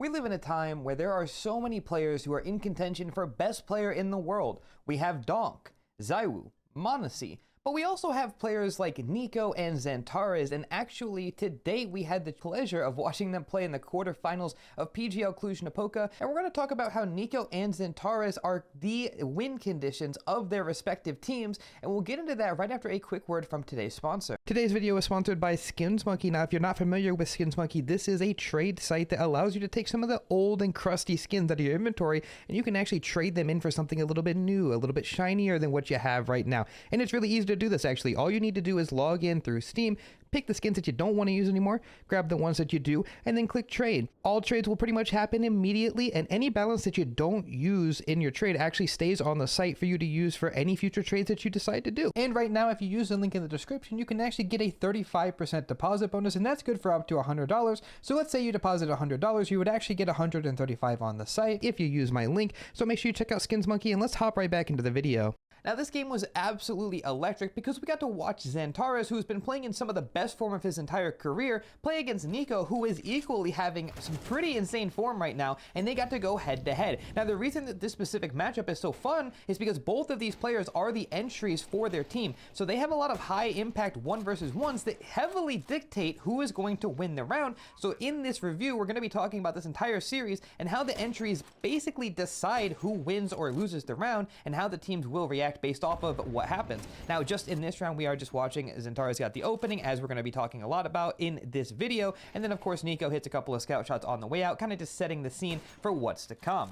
We live in a time where there are so many players who are in contention for best player in the world. We have Donk, Zaiwu, Monesi, but we also have players like NiKo and XANTARES, and actually today we had the pleasure of watching them play in the quarterfinals of PGL Cluj-Napoca, and we're going to talk about how NiKo and XANTARES are the win conditions of their respective teams, and we'll get into that right after a quick word from today's sponsor. Today's video is sponsored by SkinsMonkey. Now, if you're not familiar with SkinsMonkey, this is a trade site that allows you to take some of the old and crusty skins out of your inventory, and you can actually trade them in for something a little bit new, a little bit shinier than what you have right now. And it's really easy to do this, actually. All you need to do is log in through Steam, pick the skins that you don't want to use anymore, grab the ones that you do, and then click trade. All trades will pretty much happen immediately, and any balance that you don't use in your trade actually stays on the site for you to use for any future trades that you decide to do. And right now, if you use the link in the description, you can actually get a 35% deposit bonus, and that's good for up to $100. So let's say you deposit $100, you would actually get $135 on the site if you use my link. So make sure you check out SkinsMonkey, and let's hop right back into the video. Now, this game was absolutely electric because we got to watch XANTARES, who's been playing in some of the best form of his entire career, play against NiKo, who is equally having some pretty insane form right now, and they got to go head to head. Now, the reason that this specific matchup is so fun is because both of these players are the entries for their team, so they have a lot of high impact 1v1s that heavily dictate who is going to win the round. So in this review, we're going to be talking about this entire series and how the entries basically decide who wins or loses the round and how the teams will react based off of what happens. Now, just in this round, we are just watching XANTARES got the opening, as we're going to be talking a lot about in this video, and then of course NiKo hits a couple of scout shots on the way out, kind of just setting the scene for what's to come.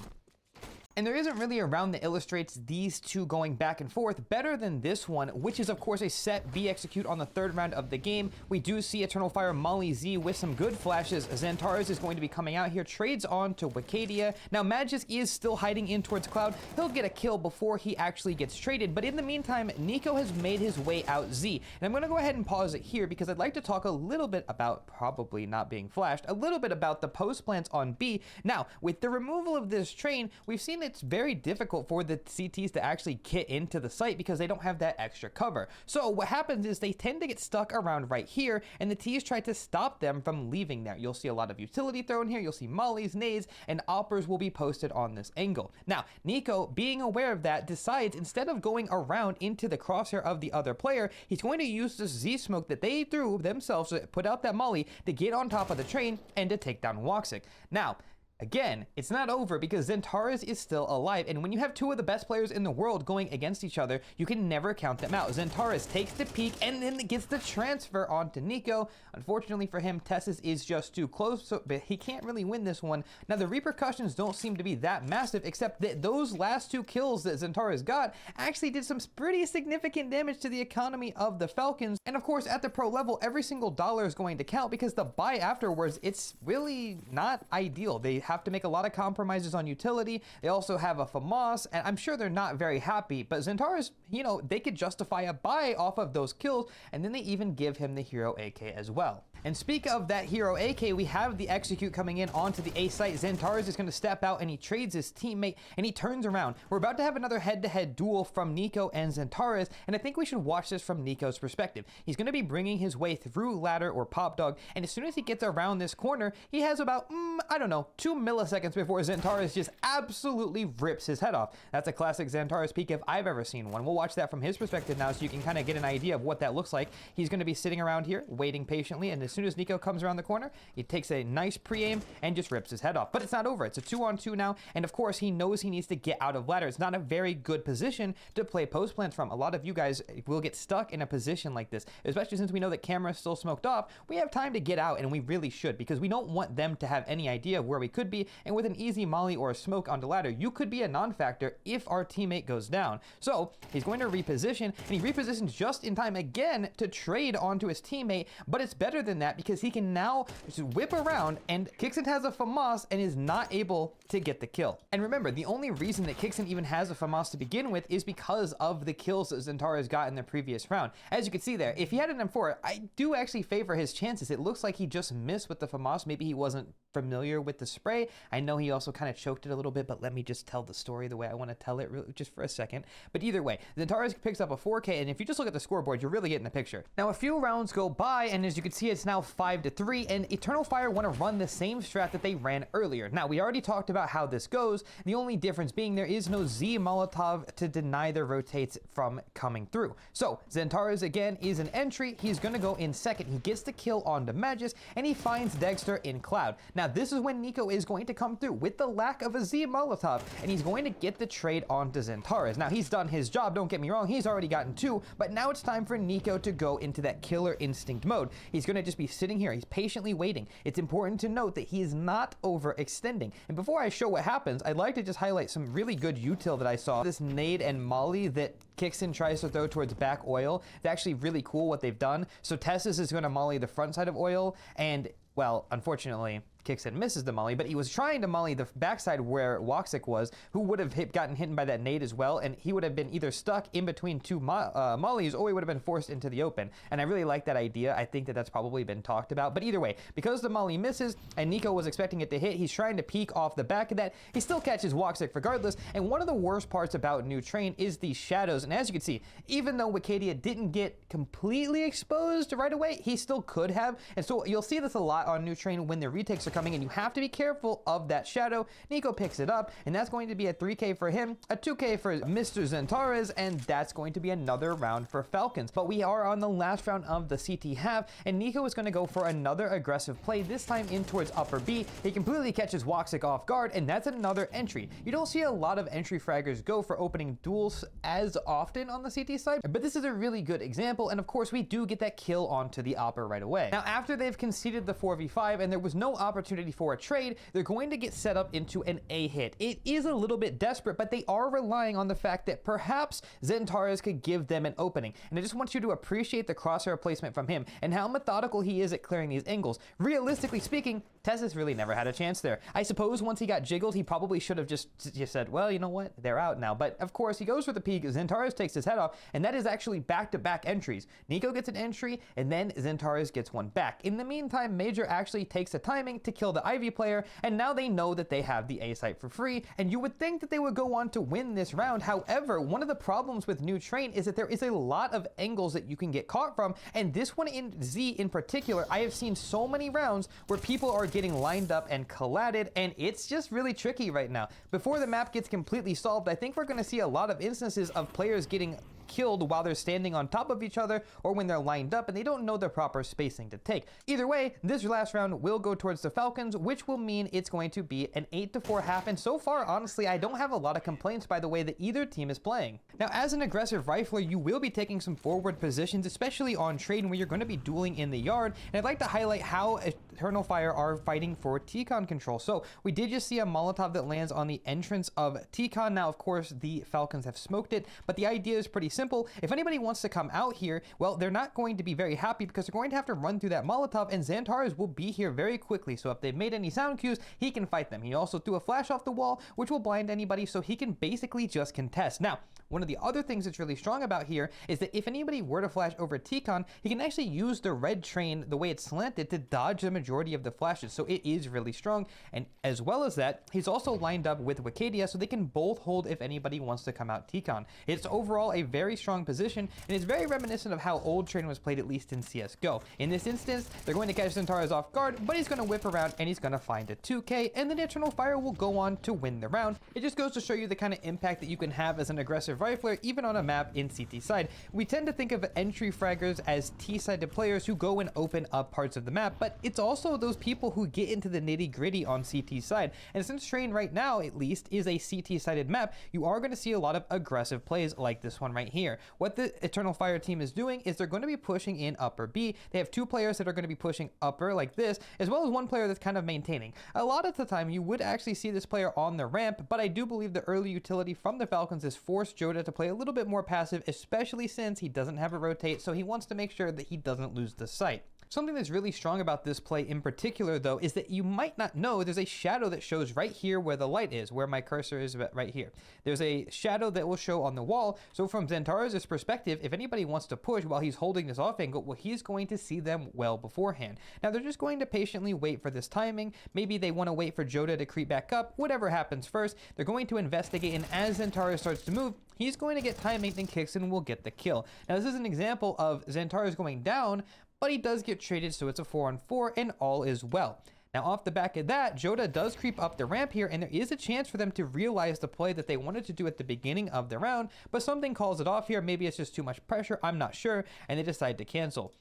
And there isn't really a round that illustrates these two going back and forth better than this one, which is of course a set B execute on the third round of the game. We do see Eternal Fire Molly Z with some good flashes. XANTARES is going to be coming out here, trades on to Wicadia. Now, Magisk is still hiding in towards Cloud. He'll get a kill before he actually gets traded, but in the meantime, NiKo has made his way out Z. And I'm going to go ahead and pause it here because I'd like to talk a little bit about, probably not being flashed, a little bit about the post plants on B. Now, with the removal of this train, we've seen it's very difficult for the CTs to actually get into the site because they don't have that extra cover. So what happens is they tend to get stuck around right here, and the Ts try to stop them from leaving there. You'll see a lot of utility thrown here. You'll see mollies, nades, and oppers will be posted on this angle. Now, NiKo, being aware of that, decides instead of going around into the crosshair of the other player, he's going to use this Z smoke that they threw themselves to put out that molly to get on top of the train and to take down Woxic. Now, again, it's not over because XANTARES is still alive, and when you have two of the best players in the world going against each other, you can never count them out. XANTARES takes the peek and then gets the transfer onto NiKo. Unfortunately for him, Tessus is just too close, so but he can't really win this one. Now, the repercussions don't seem to be that massive, except that those last two kills that XANTARES got actually did some pretty significant damage to the economy of the Falcons. And of course, at the pro level, every single dollar is going to count because the buy afterwards, it's really not ideal. They have to make a lot of compromises on utility. They also have a FAMAS, and I'm sure they're not very happy, but XANTARES, you know, they could justify a buy off of those kills, and then they even give him the hero AK as well. And speak of that hero AK, we have the execute coming in onto the A site. XANTARES is going to step out and he trades his teammate and he turns around. We're about to have another head-to-head duel from NiKo and XANTARES, and I think we should watch this from NiKo's perspective. He's going to be bringing his way through ladder or pop dog, and as soon as he gets around this corner, he has about, I don't know, 2 milliseconds before XANTARES just absolutely rips his head off. That's a classic XANTARES peek if I've ever seen one. We'll watch that from his perspective now so you can kind of get an idea of what that looks like. He's going to be sitting around here waiting patiently, and as soon as NiKo comes around the corner, he takes a nice pre-aim and just rips his head off. But it's not over. It's a 2-on-2 now, and of course he knows he needs to get out of ladder. It's not a very good position to play post plants from. A lot of you guys will get stuck in a position like this, especially since we know that camera is still smoked off. We have time to get out, and we really should, because we don't want them to have any idea of where we could be, and with an easy molly or a smoke onto ladder, you could be a non-factor if our teammate goes down. So he's going to reposition, and he repositions just in time again to trade onto his teammate, but it's better than that because he can now just whip around, and Kixen has a FAMAS and is not able to get the kill. And remember, the only reason that Kixen even has a FAMAS to begin with is because of the kills that XANTARES got in the previous round. As you can see there, if he had an M4, I do actually favor his chances. It looks like he just missed with the FAMAS. Maybe he wasn't familiar with the spray. I know he also kind of choked it a little bit, but let me just tell the story the way I want to tell it just for a second. But either way, XANTARES picks up a 4K, and if you just look at the scoreboard, you're really getting the picture. Now, a few rounds go by, and as you can see, it's now 5-3, and Eternal Fire want to run the same strat that they ran earlier. Now, we already talked about how this goes, the only difference being there is no Z Molotov to deny their rotates from coming through. So, XANTARES again is an entry. He's going to go in second. He gets the kill on the Magus, and he finds Dexter in Cloud. Now, this is when NiKo is going to come through with the lack of a Z Molotov, and he's going to get the trade onto XANTARES. Now, he's done his job, don't get me wrong, he's already gotten 2, but now it's time for NiKo to go into that killer instinct mode. He's going to just be sitting here, he's patiently waiting. It's important to note that he is not overextending. And before I show what happens, I'd like to just highlight some really good util that I saw. This nade and molly that Kixon tries to throw towards back oil. It's actually really cool what they've done. So Tessus is going to molly the front side of oil, and well, unfortunately, Kixon misses the molly, but he was trying to molly the backside where Woxic was, who would have gotten hit by that nade as well, and he would have been either stuck in between two mollies, or he would have been forced into the open. And I really like that idea. I think that that's probably been talked about. But either way, because the molly misses, and NiKo was expecting it to hit, he's trying to peek off the back of that. He still catches Woxic regardless, and one of the worst parts about New Train is these shadows. And as you can see, even though Wicadia didn't get completely exposed right away, he still could have. And so you'll see this a lot on New Train when the retakes are coming, and you have to be careful of that shadow. NiKo picks it up, and that's going to be a 3K for him, a 2K for Mr. XANTARES, and that's going to be another round for Falcons. But we are on the last round of the CT half, and NiKo is going to go for another aggressive play, this time in towards upper B. He completely catches Woxic off guard, and that's another entry. You don't see a lot of entry fraggers go for opening duels as often on the CT side, but this is a really good example, and of course we do get that kill onto the upper right away. Now, after they've conceded the 4v5 and there was no opportunity for a trade, they're going to get set up into an A hit. It is a little bit desperate, but they are relying on the fact that perhaps XANTARES could give them an opening. And I just want you to appreciate the crosshair placement from him and how methodical he is at clearing these angles. Realistically speaking, Tessus really never had a chance there. I suppose once he got jiggled, he probably should have just said, well, you know what, they're out now. But of course, he goes for the peek, XANTARES takes his head off, and that is actually back-to-back entries. NiKo gets an entry, and then XANTARES gets one back. In the meantime, Major actually takes a timing to kill the Ivy player, and now they know that they have the A site for free, and you would think that they would go on to win this round. However, one of the problems with New Train is that there is a lot of angles that you can get caught from, and this one in Z in particular, I have seen so many rounds where people are getting lined up and collided, and it's just really tricky right now. Before the map gets completely solved, I think we're going to see a lot of instances of players getting killed while they're standing on top of each other, or when they're lined up and they don't know the proper spacing to take. Either way, this last round will go towards the Falcons, which will mean it's going to be an 8-4 half, and so far, honestly, I don't have a lot of complaints by the way that either team is playing. Now, as an aggressive rifler, you will be taking some forward positions, especially on trade where you're going to be dueling in the yard, and I'd like to highlight how Eternal Fire are fighting for T-Con control. So, we did just see a Molotov that lands on the entrance of T-Con. Now, of course, the Falcons have smoked it, but the idea is pretty simple. If anybody wants to come out here, well, they're not going to be very happy because they're going to have to run through that Molotov, and XANTARES will be here very quickly. So if they've made any sound cues, he can fight them. He also threw a flash off the wall, which will blind anybody, so he can basically just contest. Now, one of the other things that's really strong about here is that if anybody were to flash over T-Con, he can actually use the red train, the way it's slanted, to dodge the majority of the flashes. So it is really strong. And as well as that, he's also lined up with Wicadia, so they can both hold if anybody wants to come out T-Con. It's overall a very strong position, and it's very reminiscent of how old train was played, at least in CSGO. In this instance, they're going to catch XANTARES off guard, but he's going to whip around and he's going to find a 2K, and then Eternal Fire will go on to win the round. It just goes to show you the kind of impact that you can have as an aggressive rifler, even on a map in CT side. We tend to think of entry fraggers as T-sided players who go and open up parts of the map, but it's also those people who get into the nitty-gritty on CT side. And since train right now, at least, is a CT-sided map, you are going to see a lot of aggressive plays like this one right here. What the Eternal Fire team is doing is they're going to be pushing in upper B. They have two players that are going to be pushing upper like this, as well as one player that's kind of maintaining. A lot of the time, you would actually see this player on the ramp, but I do believe the early utility from the Falcons is forced Joda to play a little bit more passive, especially since he doesn't have a rotate, so he wants to make sure that he doesn't lose the sight. Something that's really strong about this play in particular, though, is that you might not know there's a shadow that shows right here where the light is, where my cursor is right here. There's a shadow that will show on the wall. So from XANTARES' perspective, if anybody wants to push while he's holding this off angle, well, he's going to see them well beforehand. Now, they're just going to patiently wait for this timing. Maybe they want to wait for Joda to creep back up. Whatever happens first, they're going to investigate, and as XANTARES starts to move, he's going to get timing, and Kixen will get the kill. Now, this is an example of XANTARES going down, but he does get traded, so it's a 4-on-4, and all is well. Now, off the back of that, Joda does creep up the ramp here, and there is a chance for them to realize the play that they wanted to do at the beginning of the round, but something calls it off here. Maybe it's just too much pressure, I'm not sure, and they decide to cancel.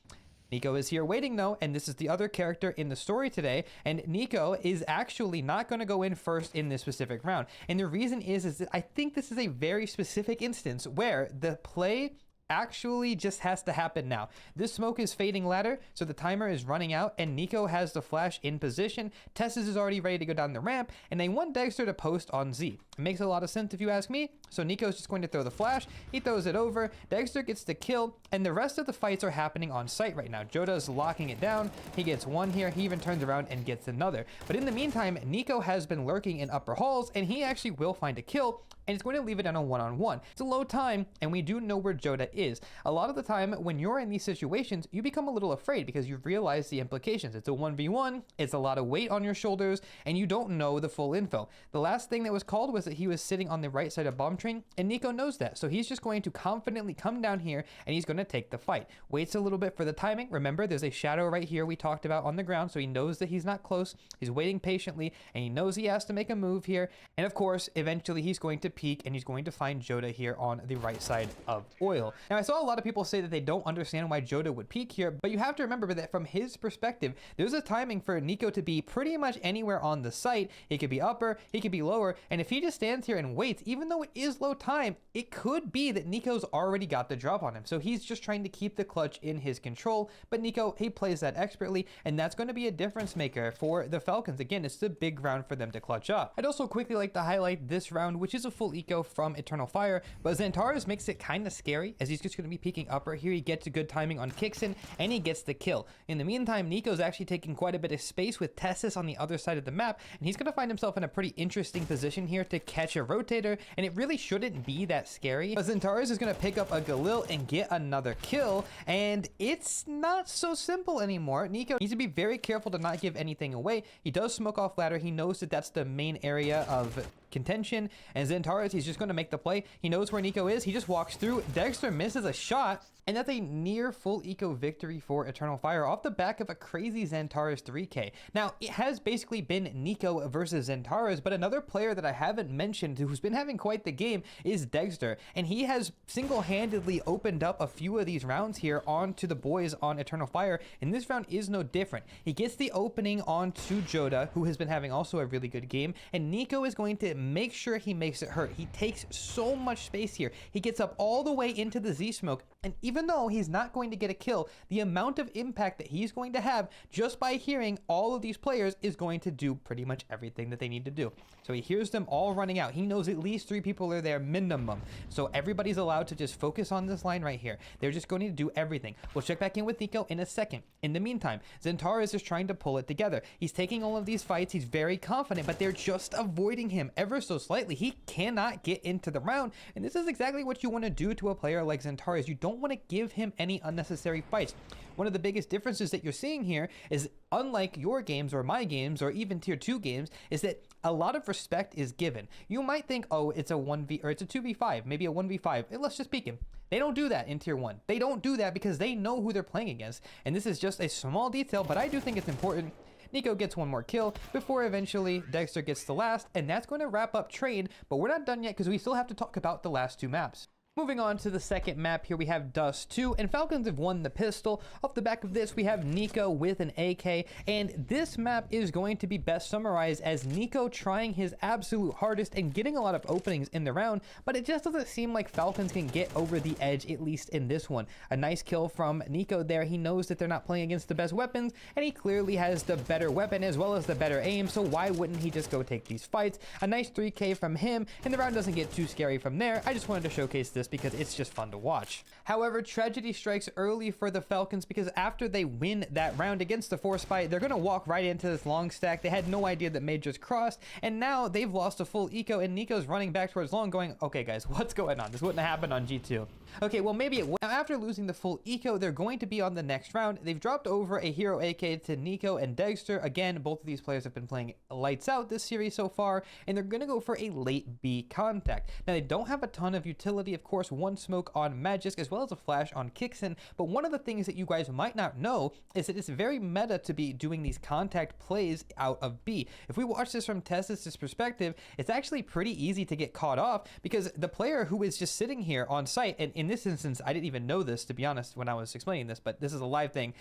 NiKo is here waiting though, and this is the other character in the story today, and NiKo is actually not going to go in first in this specific round. And the reason is that I think this is a very specific instance where the play actually just has to happen now. This smoke is fading ladder, so the timer is running out, and NiKo has the flash in position. Tessus is already ready to go down the ramp, and they want Dexter to post on Z. It makes a lot of sense if you ask me. So NiKo's just going to throw the flash. He throws it over. Dexter gets the kill, and the rest of the fights are happening on site right now. Joda's locking it down. He gets one here. He even turns around and gets another. But in the meantime, NiKo has been lurking in upper halls, and he actually will find a kill, and it's going to leave it on a 1-on-1. It's a low time, and we do know where Joda is. A lot of the time when you're in these situations, you become a little afraid because you realize the implications. It's a 1v1, it's a lot of weight on your shoulders, and you don't know the full info. The last thing that was called was that he was sitting on the right side of bomb train, and NiKo knows that. So he's just going to confidently come down here, and he's going to take the fight. Waits a little bit for the timing. Remember, there's a shadow right here we talked about on the ground, so he knows that he's not close. He's waiting patiently, and he knows he has to make a move here. And of course, eventually he's going to peek, and he's going to find Joda here on the right side of oil. Now, I saw a lot of people say that they don't understand why Joda would peek here, but you have to remember that from his perspective, there's a timing for NiKo to be pretty much anywhere on the site. He could be upper, he could be lower, and if he just stands here and waits, even though it is low time, it could be that NiKo's already got the drop on him. So he's just trying to keep the clutch in his control, but NiKo, he plays that expertly, and that's going to be a difference maker for the Falcons. Again, it's the big round for them to clutch up. I'd also quickly like to highlight this round, which is a full eco from Eternal Fire, but XANTARES makes it kind of scary as he's just going to be peeking upper here. He gets a good timing on Kixen, and he gets the kill. In the meantime, NiKo's actually taking quite a bit of space with Tessus on the other side of the map, and he's going to find himself in a pretty interesting position here to catch a rotator, and it really shouldn't be that scary. But XANTARES is going to pick up a Galil and get another kill, and it's not so simple anymore. NiKo needs to be very careful to not give anything away. He does smoke off ladder. He knows that that's the main area of contention, and XANTARES, he's just going to make the play. He knows where NiKo is. He just walks through. Dexter misses a shot, and that's a near full eco victory for Eternal Fire off the back of a crazy XANTARES 3K. Now, it has basically been NiKo versus XANTARES, but another player that I haven't mentioned who's been having quite the game is Dexter, and he has single-handedly opened up a few of these rounds here onto the boys on Eternal Fire, and this round is no different. He gets the opening onto Joda, who has been having also a really good game, and NiKo is going to make sure he makes it hurt. He takes so much space here. He gets up all the way into the Z smoke, and even though he's not going to get a kill, the amount of impact that he's going to have just by hearing all of these players is going to do pretty much everything that they need to do. So he hears them all running out. He knows at least 3 people are there minimum. So everybody's allowed to just focus on this line right here. They're just going to do everything. We'll check back in with NiKo in a second. In the meantime, XANTARES is trying to pull it together. He's taking all of these fights. He's very confident, but they're just avoiding him ever so slightly. He cannot get into the round, and this is exactly what you want to do to a player like XANTARES. You don't want to give him any unnecessary fights. One of the biggest differences that you're seeing here is, unlike your games or my games or even tier 2 games, is that a lot of respect is given. You might think, oh, it's a 1v or it's a 2v5, maybe a 1v5. Let's just peek him. They don't do that in tier 1. They don't do that because they know who they're playing against. And this is just a small detail, but I do think it's important. NiKo gets one more kill before eventually Dexter gets the last, and that's going to wrap up trade, but we're not done yet because we still have to talk about the last 2 maps. Moving on to the second map, here we have Dust 2, and Falcons have won the pistol. Off the back of this, we have NiKo with an AK, and this map is going to be best summarized as NiKo trying his absolute hardest and getting a lot of openings in the round, but it just doesn't seem like Falcons can get over the edge, at least in this one. A nice kill from NiKo there. He knows that they're not playing against the best weapons, and he clearly has the better weapon as well as the better aim, so why wouldn't he just go take these fights? A nice 3K from him, and the round doesn't get too scary from there. I just wanted to showcase this just because it's just fun to watch. However, tragedy strikes early for the Falcons because after they win that round against the Force Spy, they're going to walk right into this long stack. They had no idea that Mage just crossed, and now they've lost a full eco, and NiKo's running back towards long going, okay guys, what's going on? This wouldn't have happened on G2. Okay, well maybe it would. Now, after losing the full eco, they're going to be on the next round. They've dropped over a hero AK to NiKo and Dexter. Again, both of these players have been playing lights out this series so far, and they're going to go for a late B contact. Now, they don't have a ton of utility, of course, one smoke on Magisk as well as a flash on Kixen, but one of the things that you guys might not know is that it's very meta to be doing these contact plays out of B. If we watch this from Testis' perspective, it's actually pretty easy to get caught off because the player who is just sitting here on site, and in this instance, I didn't even know this, to be honest, when I was explaining this, but this is a live thing,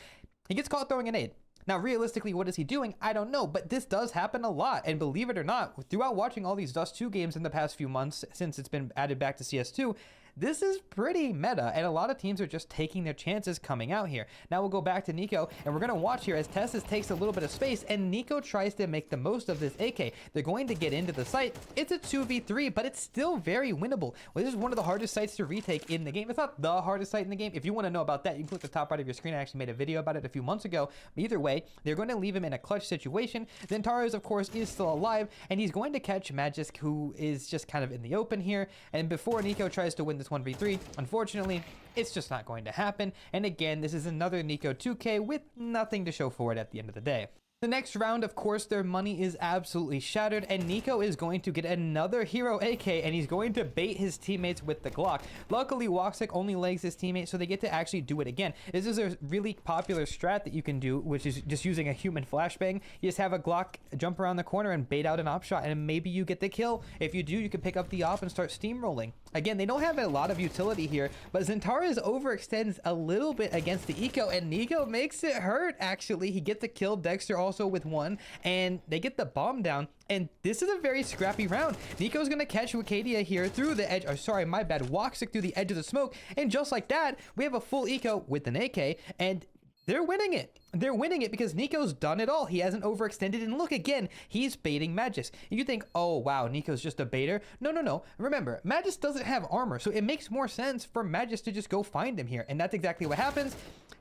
he gets caught throwing a nade. Now, realistically, what is he doing? I don't know, but this does happen a lot. And believe it or not, throughout watching all these Dust 2 games in the past few months, since it's been added back to CS2, this is pretty meta, and a lot of teams are just taking their chances coming out here. Now we'll go back to NiKo, and we're going to watch here as Testis takes a little bit of space, and NiKo tries to make the most of this AK. They're going to get into the site. It's a 2v3, but it's still very winnable. Well, this is one of the hardest sites to retake in the game. It's not the hardest site in the game. If you want to know about that, you can click the top right of your screen. I actually made a video about it a few months ago. But either way, they're going to leave him in a clutch situation. XANTARES, of course, is still alive, and he's going to catch Magisk, who is just kind of in the open here. And before NiKo tries to win this 1v3, unfortunately, it's just not going to happen. And again, this is another NiKo 2K with nothing to show for it at the end of the day. The next round, of course, their money is absolutely shattered, and NiKo is going to get another hero AK, and he's going to bait his teammates with the Glock. Luckily, Woxic only legs his teammate, so they get to actually do it again. This is a really popular strat that you can do, which is just using a human flashbang. You just have a Glock jump around the corner and bait out an op shot, and maybe you get the kill. If you do, you can pick up the op and start steamrolling. Again, they don't have a lot of utility here, but XANTARES overextends a little bit against the eco, and NiKo makes it hurt, actually. He gets the kill, Dexter also with one, and they get the bomb down, and this is a very scrappy round. NiKo's gonna catch Wicadia here through the edge, or sorry, my bad, Woxic through the edge of the smoke, and just like that, we have a full eco with an AK, and they're winning it. They're winning it because NiKo's done it all. He hasn't overextended, and look again, he's baiting Magisk. You think, oh wow, NiKo's just a baiter. No. Remember, Magisk doesn't have armor, so it makes more sense for Magisk to just go find him here, and that's exactly what happens.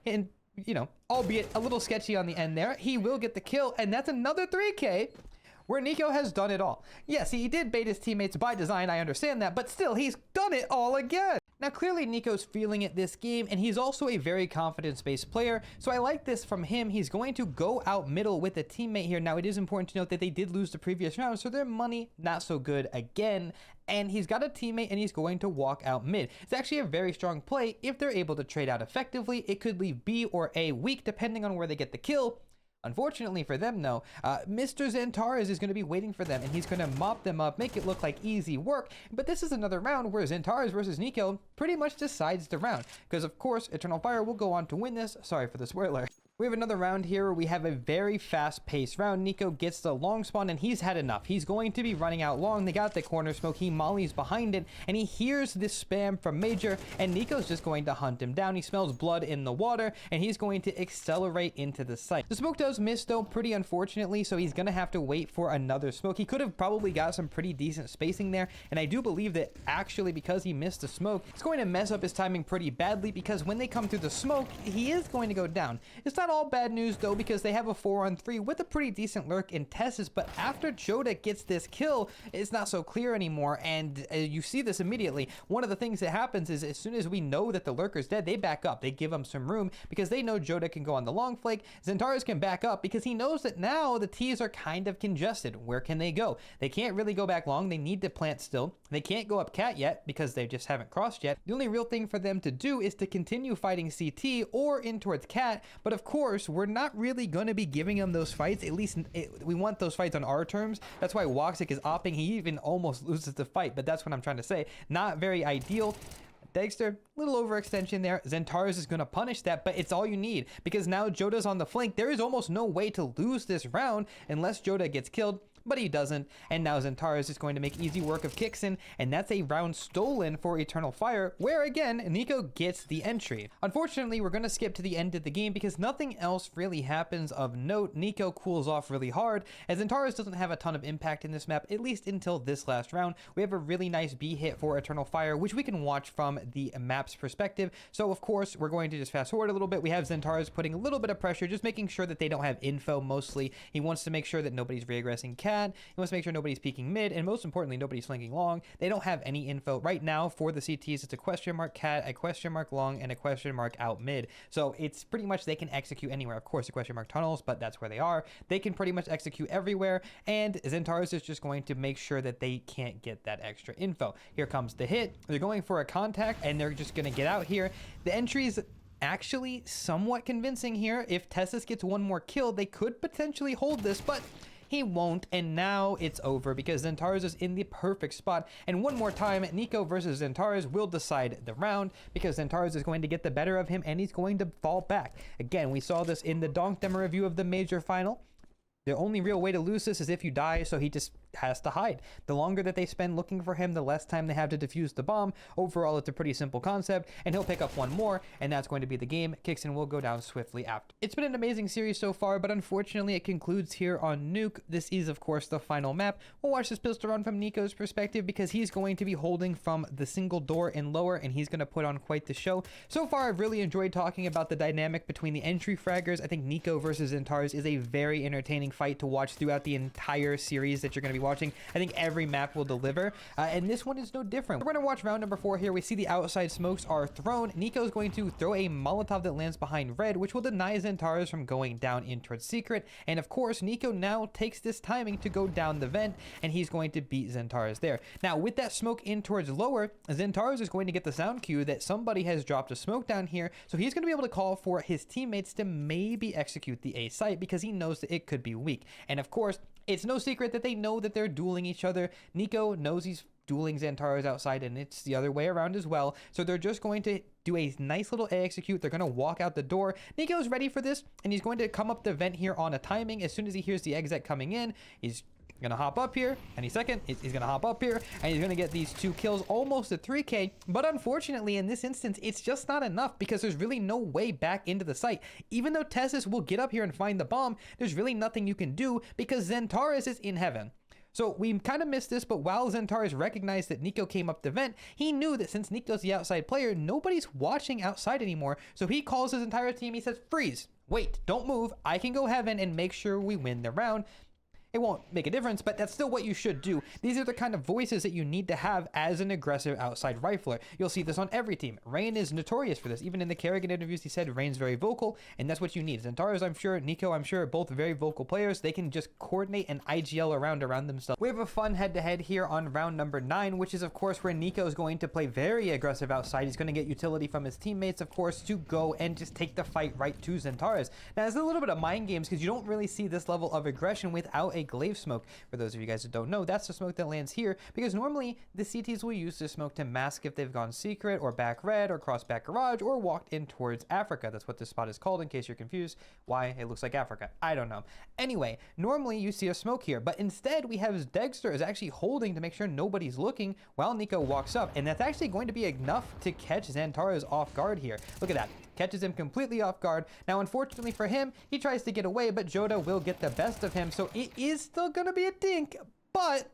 And you know, albeit a little sketchy on the end there, he will get the kill, and that's another 3K where NiKo has done it all. Yes, he did bait his teammates by design, I understand that, but still, he's done it all again. Now, clearly, NiKo's feeling it this game, and he's also a very confidence-based player, so I like this from him. He's going to go out middle with a teammate here. Now, it is important to note that they did lose the previous round, so their money not so good again, and he's got a teammate, and he's going to walk out mid. It's actually a very strong play. If they're able to trade out effectively, it could leave B or A weak, depending on where they get the kill. Unfortunately for them, though, Mr. XANTARES is going to be waiting for them, and he's going to mop them up, make it look like easy work. But this is another round where XANTARES versus NiKo pretty much decides the round, because of course Eternal Fire will go on to win this. Sorry for the spoiler. We have another round here where we have a very fast-paced round. NiKo gets the long spawn, and he's had enough. He's going to be running out long. They got the corner smoke. He mollies behind it, and he hears this spam from Major, and NiKo's just going to hunt him down. He smells blood in the water, and he's going to accelerate into the site. The smoke does miss, though, pretty unfortunately, so he's going to have to wait for another smoke. He could have probably got some pretty decent spacing there, and I do believe that actually because he missed the smoke, it's going to mess up his timing pretty badly, because when they come through the smoke, he is going to go down. It's not all bad news, though, because they have a 4-on-3 with a pretty decent lurk in Testis, but after Joda gets this kill, it's not so clear anymore, and you see this immediately. One of the things that happens is as soon as we know that the lurker's dead, they back up. They give him some room because they know Joda can go on the long flank. XANTARES can back up because he knows that now the T's are kind of congested. Where can they go? They can't really go back long. They need to plant still. They can't go up Cat yet because they just haven't crossed yet. The only real thing for them to do is to continue fighting CT or in towards Cat, but of course, we're not really going to be giving them those fights. At least we want those fights on our terms. That's why Woxic is opping. He even almost loses the fight, but that's what I'm trying to say. Not very ideal. Dexter, little overextension there. XANTARES is going to punish that, but it's all you need because now Joda's on the flank. There is almost no way to lose this round unless Joda gets killed. but he doesn't. And now XANTARES is going to make easy work of Kixen, and that's a round stolen for Eternal Fire, where again, NiKo gets the entry. Unfortunately, we're going to skip to the end of the game because nothing else really happens of note. NiKo cools off really hard, as XANTARES doesn't have a ton of impact in this map, at least until this last round. We have a really nice B hit for Eternal Fire, which we can watch from the map's perspective. So of course, we're going to just fast forward a little bit. We have XANTARES putting a little bit of pressure, just making sure that they don't have info mostly. He wants to make sure that nobody's reaggressing cat. He wants to make sure nobody's peeking mid, and most importantly, nobody's flanking long. They don't have any info right now for the CTs. It's a question mark cat, a question mark long, and a question mark out mid. So it's pretty much they can execute anywhere. Of course, the question mark tunnels, but that's where they are. They can pretty much execute everywhere, and XANTARES is just going to make sure that they can't get that extra info. Here comes the hit. They're going for a contact, and they're just going to get out here. The entry's actually somewhat convincing here. If Tessus gets one more kill, they could potentially hold this, but he won't, and now it's over because XANTARES is in the perfect spot. And one more time, NiKo versus XANTARES will decide the round because XANTARES is going to get the better of him and he's going to fall back. Again, we saw this in the Donk demo review of the major final. The only real way to lose this is if you die, so he just has to hide. The longer that they spend looking for him, the less time they have to defuse the bomb. Overall, it's a pretty simple concept, and he'll pick up one more, and that's going to be the game. Kixen will go down swiftly after. It's been an amazing series so far, but unfortunately, it concludes here on Nuke. This is, of course, the final map. We'll watch this pistol run from NiKo's perspective because he's going to be holding from the single door and lower, and he's going to put on quite the show. So far, I've really enjoyed talking about the dynamic between the entry fraggers. I think NiKo versus XANTARES is a very entertaining fight to watch throughout the entire series that you're going to be watching. I think every map will deliver, and this one is no different. We're going to watch round number 4 here. We see the outside smokes are thrown. NiKo is going to throw a Molotov that lands behind red, which will deny XANTARES from going down in towards secret. And of course, NiKo now takes this timing to go down the vent, and he's going to beat XANTARES there. Now, with that smoke in towards lower, XANTARES is going to get the sound cue that somebody has dropped a smoke down here, so he's going to be able to call for his teammates to maybe execute the A site because he knows that it could be weak. And of course, it's no secret that they know that they're dueling each other. NiKo knows he's dueling XANTARES outside, and it's the other way around as well. So they're just going to do a nice little A execute. They're going to walk out the door. NiKo's ready for this, and he's going to come up the vent here on a timing. As soon as he hears the exit coming in, he's gonna hop up here. Any second, he's gonna hop up here, and he's gonna get these 2 kills, almost a 3K. But unfortunately, in this instance, it's just not enough because there's really no way back into the site. Even though Tessus will get up here and find the bomb, there's really nothing you can do because XANTARES is in heaven. So we kind of missed this, but while XANTARES recognized that NiKo came up the vent, he knew that since NiKo's the outside player, nobody's watching outside anymore. So he calls his entire team. He says, freeze, wait, don't move. I can go heaven and make sure we win the round. It won't make a difference, but that's still what you should do. These are the kind of voices that you need to have as an aggressive outside rifler. You'll see this on every team. Rain is notorious for this. Even in the Kerrigan interviews, he said Rain's very vocal, and that's what you need. XANTARES, I'm sure, NiKo, I'm sure, both very vocal players. They can just coordinate and IGL around themselves. We have a fun head-to-head here on round number 9, which is, of course, where NiKo is going to play very aggressive outside. He's going to get utility from his teammates, of course, to go and just take the fight right to XANTARES. Now, there's a little bit of mind games because you don't really see this level of aggression without a glaive smoke. For those of you guys that don't know, that's the smoke that lands here because normally the CTs will use this smoke to mask if they've gone secret or back red or crossed back garage or walked in towards Africa. That's what this spot is called in case you're confused why it looks like Africa. I don't know. Anyway, normally you see a smoke here, but instead we have Dexter is actually holding to make sure nobody's looking while NiKo walks up, and that's actually going to be enough to catch XANTARES off guard here. Look at that. Catches him completely off guard. Now, unfortunately for him, he tries to get away, but Joda will get the best of him, so it is still gonna be a dink, but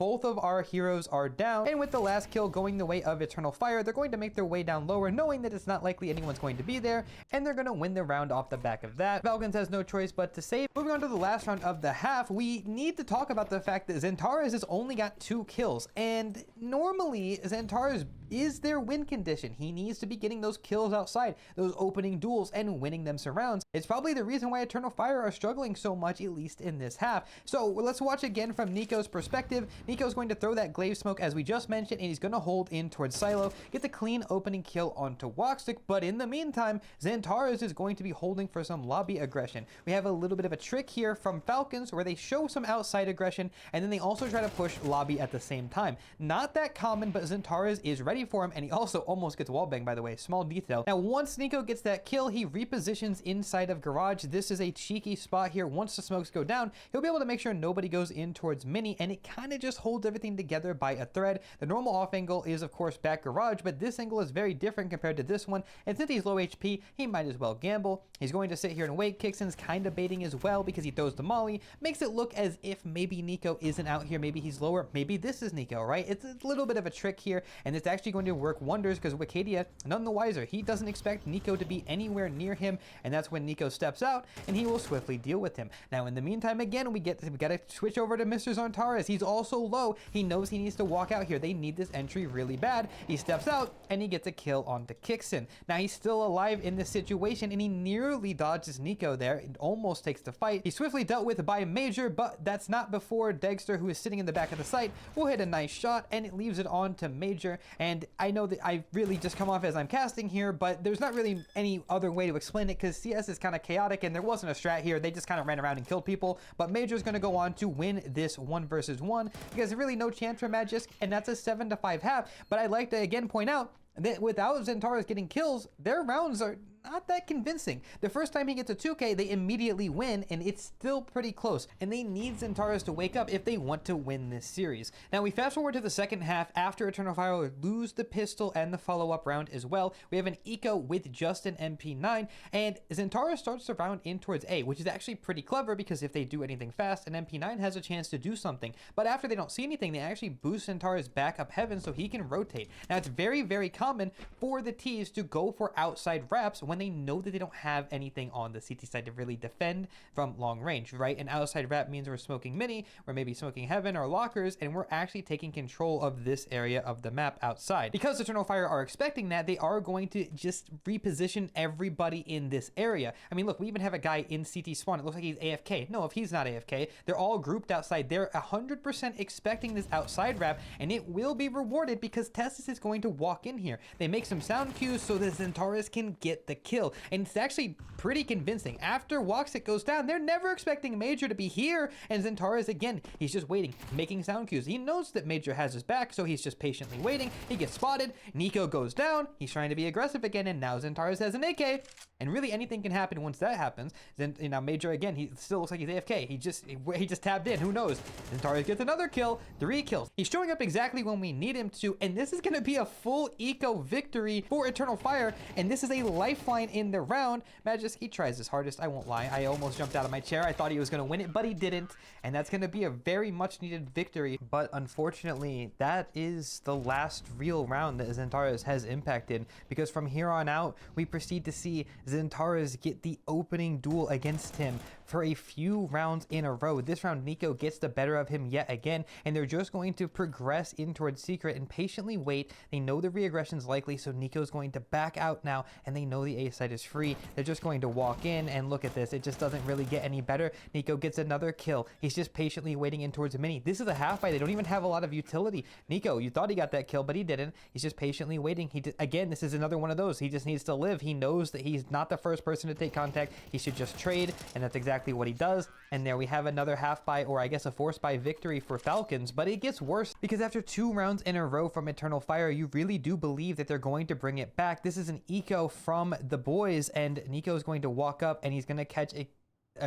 both of our heroes are down, and with the last kill going the way of Eternal Fire, they're going to make their way down lower, knowing that it's not likely anyone's going to be there, and they're going to win the round off the back of that. Falcons has no choice but to save. Moving on to the last round of the half, we need to talk about the fact that XANTARES has only got 2 kills, and normally XANTARES is their win condition. He needs to be getting those kills outside, those opening duels, and winning them surrounds. It's probably the reason why Eternal Fire are struggling so much, at least in this half. So let's watch again from NiKo's perspective. NiKo's going to throw that glaive smoke as we just mentioned, and he's going to hold in towards Silo, get the clean opening kill onto Walkstick, but in the meantime, XANTARES is going to be holding for some lobby aggression. We have a little bit of a trick here from Falcons where they show some outside aggression, and then they also try to push lobby at the same time. Not that common, but XANTARES is ready ready for him, and he also almost gets wallbanged, by the way. Small detail. Now, once NiKo gets that kill, he repositions inside of garage. This is a cheeky spot here. Once the smokes go down, he'll be able to make sure nobody goes in towards Mini, and it kind of just holds everything together by a thread. The normal off angle is, of course, back garage, but this angle is very different compared to this one, and since he's low HP, he might as well gamble. He's going to sit here and wait. Kixon's kind of baiting as well because he throws the molly. Makes it look as if maybe NiKo isn't out here. Maybe he's lower. Maybe this is NiKo, right? It's a little bit of a trick here, and it's actually going to work wonders because Wicadia, none the wiser. He doesn't expect NiKo to be anywhere near him, and that's when NiKo steps out, and he will swiftly deal with him. Now, in the meantime, again, we got to switch over to Mr. XANTARES. He's also low. He knows he needs to walk out here. They need this entry really bad. He steps out, and he gets a kill onto Kixon. Now, he's still alive in this situation, and he nearly dodges NiKo there. It almost takes the fight. He's swiftly dealt with by Major, but that's not before Dexter, who is sitting in the back of the site, will hit a nice shot, and it leaves it on to Major. And I know that I really just come off as I'm casting here, but there's not really any other way to explain it because CS is kind of chaotic, and there wasn't a strat here. They just kind of ran around and killed people, but Major's going to go on to win this 1 versus 1 because there's really no chance for Magisk, and that's a 7-5 half. But I'd like to again point out that without XANTARES getting kills, their rounds are not that convincing. The first time he gets a 2K, they immediately win, and it's still pretty close. And they need XANTARES to wake up if they want to win this series. Now, we fast forward to the second half after Eternal Fire lose the pistol and the follow-up round as well. We have an eco with just an MP9, and XANTARES starts the round in towards A, which is actually pretty clever because if they do anything fast, an MP9 has a chance to do something. But after they don't see anything, they actually boost XANTARES back up heaven so he can rotate. Now, it's very, very common for the Ts to go for outside wraps when they know that they don't have anything on the CT side to really defend from long range, right? An outside wrap means we're smoking Mini, we're maybe smoking Heaven or Lockers, and we're actually taking control of this area of the map outside. Because Eternal Fire are expecting that, they are going to just reposition everybody in this area. I mean, look, we even have a guy in CT spawn. It looks like he's AFK. No, if he's not AFK, they're all grouped outside. They're 100% expecting this outside wrap, and it will be rewarded because Testis is going to walk in here. They make some sound cues so that XANTARES can get the kill. And it's actually pretty convincing. After Woxic goes down, they're never expecting Major to be here, and XANTARES, again, he's just waiting, making sound cues. He knows that Major has his back, so he's just patiently waiting. He gets spotted. NiKo goes down. He's trying to be aggressive again, and now XANTARES has an AK, and really anything can happen once that happens. Then, you know, Major, again, he still looks like he's AFK. He just tabbed in. Who knows? XANTARES gets another kill. 3 kills. He's showing up exactly when we need him to, and this is going to be a full eco victory for Eternal Fire, and this is a lifeline in the round. Magisk, he tries his hardest. I won't lie. I almost jumped out of my chair. I thought he was going to win it, but he didn't, and that's going to be a very much needed victory. But unfortunately, that is the last real round that XANTARES has impacted, because from here on out, we proceed to see XANTARES get the opening duel against him for a few rounds in a row. This round, NiKo gets the better of him yet again, and they're just going to progress in towards Secret and patiently wait. They know the re-aggression is likely, so NiKo's going to back out now, and they know the A side is free. They're just going to walk in, and look at this. It just doesn't really get any better. NiKo gets another kill. He's just patiently waiting in towards a Mini. This is a half fight. They don't even have a lot of utility. NiKo, you thought he got that kill, but he didn't. He's just patiently waiting. Again, this is another one of those. He just needs to live. He knows that he's not the first person to take contact. He should just trade, and that's exactly what he does. And there we have another half buy, or I guess a force buy victory for Falcons. But it gets worse because after 2 rounds in a row from Eternal Fire, you really do believe that they're going to bring it back. This is an eco from the boys, and NiKo is going to walk up, and he's going to catch a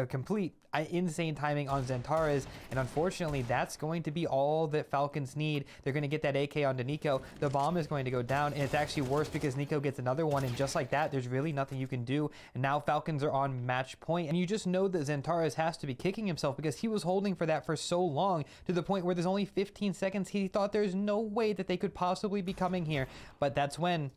complete insane timing on XANTARES, and unfortunately that's going to be all that Falcons need. They're going to get that AK onto NiKo. The bomb is going to go down, and it's actually worse because NiKo gets another one, and just like that, there's really nothing you can do. And now Falcons are on match point, and you just know that XANTARES has to be kicking himself because he was holding for that for so long, to the point where there's only 15 seconds. He thought there's no way that they could possibly be coming here, but that's when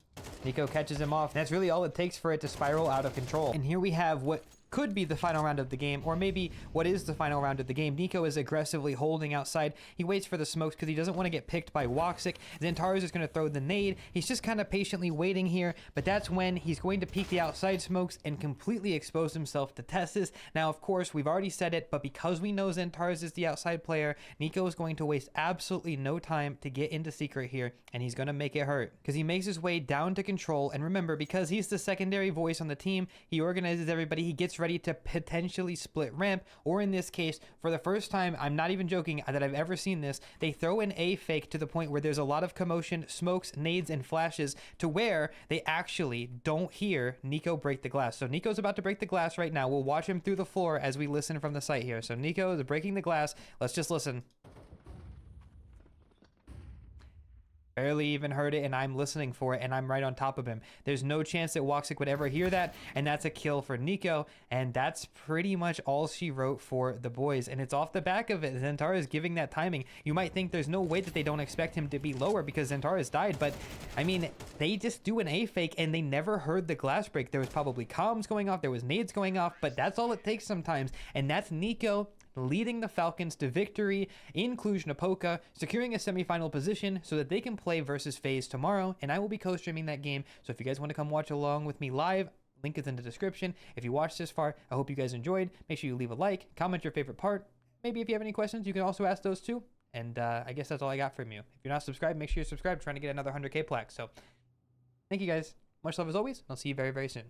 NiKo catches him off. That's really all it takes for it to spiral out of control. And here we have what could be the final round of the game, or maybe what is the final round of the game. NiKo is aggressively holding outside. He waits for the smokes because he doesn't want to get picked by Woxic. XANTARES is going to throw the nade. He's just kind of patiently waiting here, but that's when he's going to peek the outside smokes and completely expose himself to Testis. Now, of course, we've already said it, but because we know XANTARES is the outside player, NiKo is going to waste absolutely no time to get into Secret here, and he's going to make it hurt because he makes his way down to control. And remember, because he's the secondary voice on the team, he organizes everybody. He gets gets ready to potentially split ramp, or in this case, for the first time, I'm not even joking, that I've ever seen this, they throw an A fake to the point where there's a lot of commotion, smokes, nades, and flashes to where they actually don't hear NiKo break the glass. So NiKo's about to break the glass right now. We'll watch him through the floor as we listen from the site here. So NiKo is breaking the glass. Let's just listen. Barely even heard it, and I'm listening for it, and I'm right on top of him. There's no chance that Woxic would ever hear that, and that's a kill for NiKo, and that's pretty much all she wrote for the boys, and it's off the back of it. XANTARES giving that timing. You might think there's no way that they don't expect him to be lower because XANTARES died, but I mean, they just do an A fake, and they never heard the glass break. There was probably comms going off, there was nades going off, but that's all it takes sometimes, and that's NiKo leading the Falcons to victory in Cluj-Napoca, securing a semifinal position so that they can play versus FaZe tomorrow, and I will be co-streaming that game. So if you guys want to come watch along with me live, link is in the description. If you watched this far, I hope you guys enjoyed. Make sure you leave a like, comment your favorite part. Maybe if you have any questions, you can also ask those too. And I guess that's all I got from you. If you're not subscribed, make sure you're subscribed. Trying to get another 100K plaque. So thank you guys. Much love as always. I'll see you very, very soon.